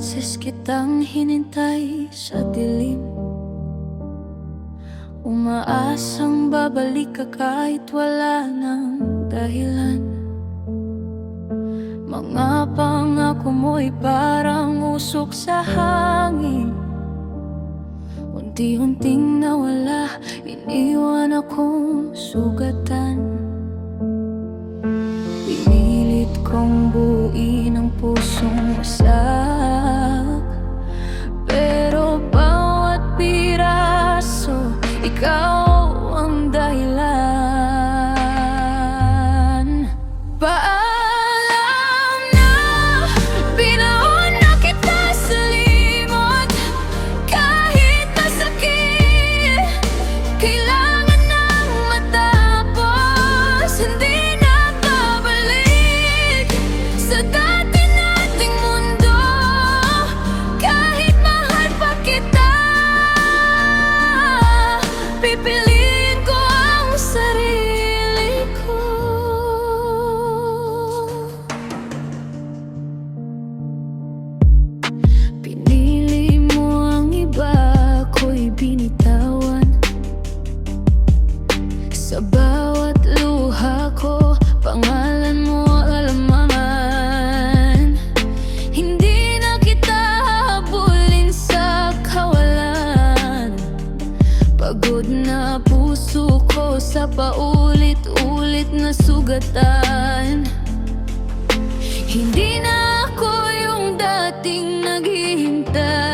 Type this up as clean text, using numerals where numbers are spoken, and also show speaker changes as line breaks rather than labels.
beses kitang hinintay sa dilim, umaasang babalik ka kahit wala ng dahilan. Mga pangako mo'y parang usok sa hangin, unti-unting nawala, iniwan akong sugatan. Pinilit kong buuin ang pusong wasak, pero bawat piraso, ikaw ang dahilan. Paalam na, binaon na kita sa limot. Kahit masakit, kailangan nang matapos. Hindi na babalik sa dati nating mundo. Kahit mahal pa kita, pipiliin ko ang sarili ko. Pinili mo ang iba, ako'y binitawan. Sa bawat luha ko, pangalan mo alamangan. Hindi na kita habulin sa kawalan. Pagod na puso ko sa paulit-ulit na sugatan. Hindi na ako yung dating naghihintay.